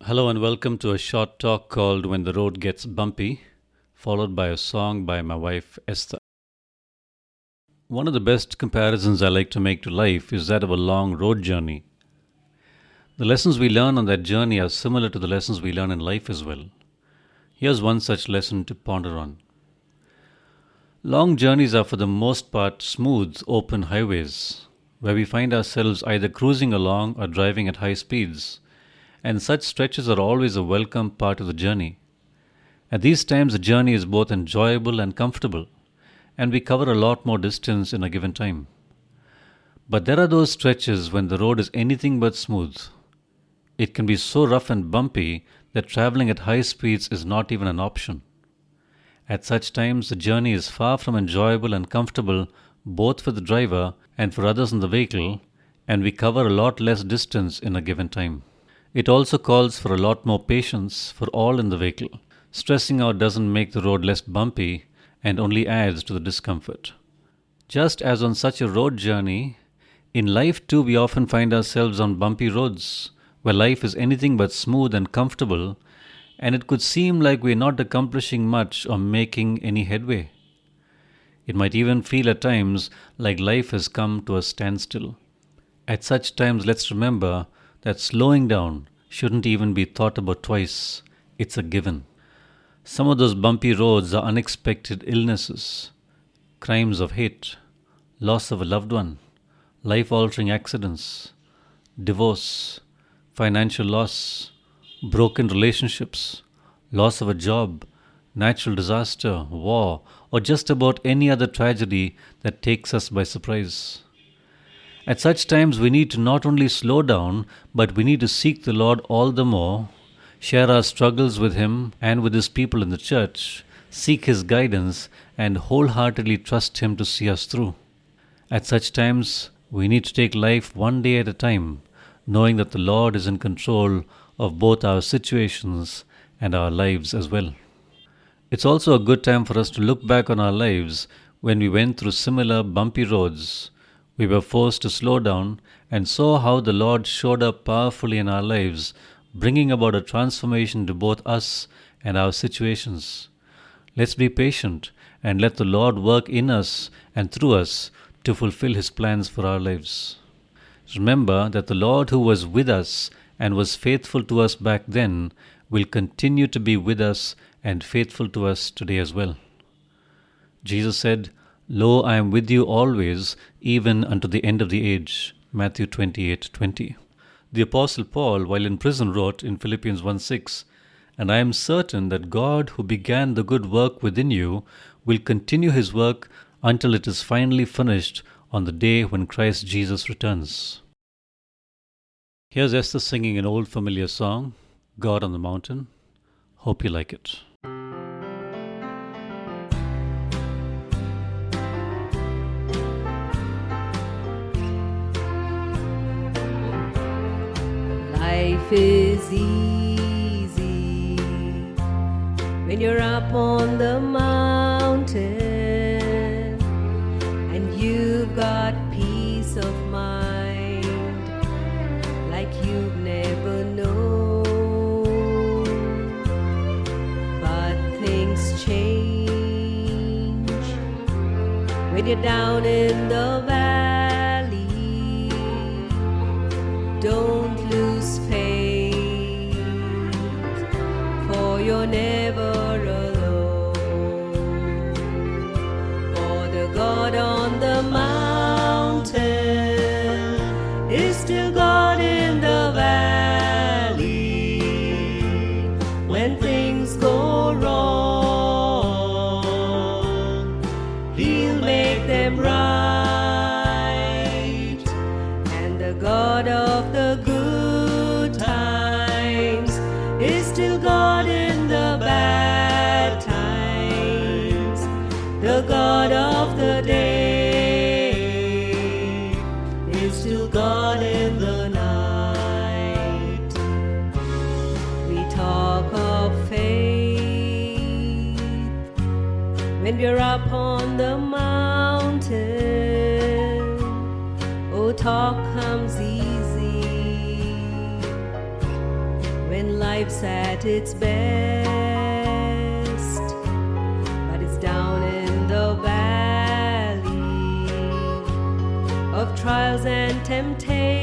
Hello and welcome to a short talk called When the Road Gets Bumpy, followed by a song by my wife Esther. One of the best comparisons I like to make to life is that of a long road journey. The lessons we learn on that journey are similar to the lessons we learn in life as well. Here's one such lesson to ponder on. Long journeys are for the most part smooth, open highways, where we find ourselves either cruising along or driving at high speeds, and such stretches are always a welcome part of the journey. At these times, the journey is both enjoyable and comfortable, and we cover a lot more distance in a given time. But there are those stretches when the road is anything but smooth. It can be so rough and bumpy that traveling at high speeds is not even an option. At such times, the journey is far from enjoyable and comfortable both for the driver and for others in the vehicle, and we cover a lot less distance in a given time. It also calls for a lot more patience for all in the vehicle. Stressing out doesn't make the road less bumpy and only adds to the discomfort. Just as on such a road journey, in life too we often find ourselves on bumpy roads, where life is anything but smooth and comfortable, and it could seem like we're not accomplishing much or making any headway. It might even feel at times like life has come to a standstill. At such times, let's remember that slowing down shouldn't even be thought about twice. It's a given. Some of those bumpy roads are unexpected illnesses, crimes of hate, loss of a loved one, life-altering accidents, divorce, financial loss, broken relationships, loss of a job, natural disaster, war, or just about any other tragedy that takes us by surprise. At such times, we need to not only slow down, but we need to seek the Lord all the more, share our struggles with Him and with His people in the church, seek His guidance, and wholeheartedly trust Him to see us through. At such times, we need to take life one day at a time, knowing that the Lord is in control of both our situations and our lives as well. It's also a good time for us to look back on our lives when we went through similar bumpy roads. We were forced to slow down and saw how the Lord showed up powerfully in our lives, bringing about a transformation to both us and our situations. Let's be patient and let the Lord work in us and through us to fulfill His plans for our lives. Remember that the Lord who was with us and was faithful to us back then will continue to be with us and faithful to us today as well. Jesus said, "Lo, I am with you always, even unto the end of the age." Matthew 28:20. The Apostle Paul, while in prison, wrote in Philippians 1:6, "And I am certain that God, who began the good work within you, will continue His work until it is finally finished on the day when Christ Jesus returns." Here's Esther singing an old familiar song, God on the Mountain. Hope you like it. Life is easy when you're up on the mountain and you've got peace of mind like you've never known. But things change when you're down in the valley. Don't lose faith, for you're never alone. For the God on the mountain is still God in the valley. When things go wrong, He'll make them right. And the God of the good times is still God in the bad times. The God of the day is still God in the night. We talk of faith when we're up on the mountain. Oh, talk comes easy when life's at its best, but it's down in the valley of trials and temptations.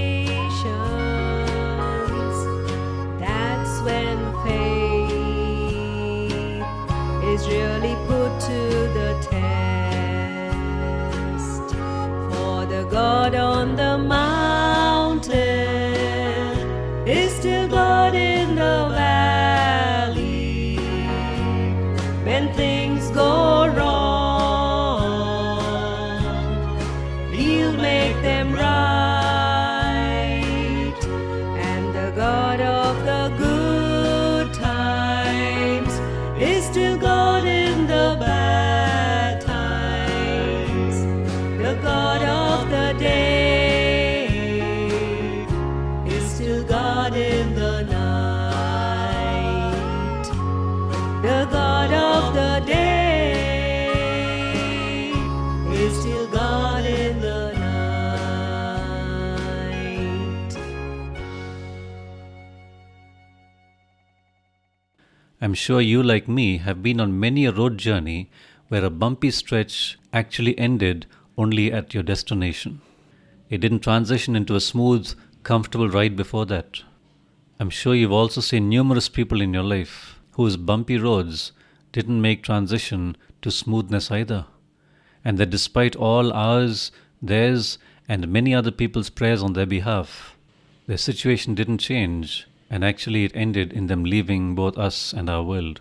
That's when faith is really put to the test. For the God on the mountain is still God in the valley. When things go wrong, He'll make them right. And the God of the good times is still God in the bad times. The God of the day is still God in the night. The God of the day is still God in the night. I'm sure you, like me, have been on many a road journey where a bumpy stretch actually ended only at your destination. It didn't transition into a smooth, comfortable ride before that. I'm sure you've also seen numerous people in your life whose bumpy roads didn't make transition to smoothness either, and that despite all ours, theirs, and many other people's prayers on their behalf, their situation didn't change, and actually it ended in them leaving both us and our world.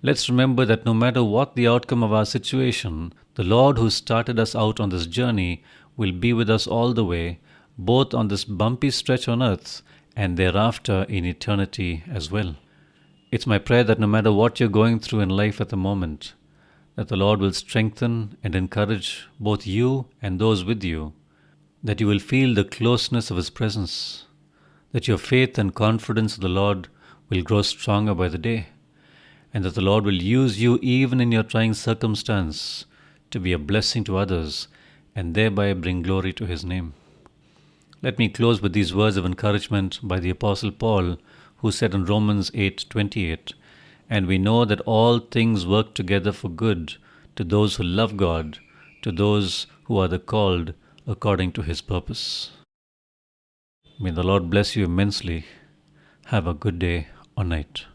Let's remember that no matter what the outcome of our situation, the Lord who started us out on this journey will be with us all the way, both on this bumpy stretch on earth and thereafter in eternity as well. It's my prayer that no matter what you're going through in life at the moment, that the Lord will strengthen and encourage both you and those with you, that you will feel the closeness of His presence, that your faith and confidence in the Lord will grow stronger by the day, and that the Lord will use you even in your trying circumstance to be a blessing to others and thereby bring glory to His name. Let me close with these words of encouragement by the Apostle Paul, who said in Romans 8:28, "And we know that all things work together for good to those who love God, to those who are the called according to His purpose." May the Lord bless you immensely. Have a good day or night.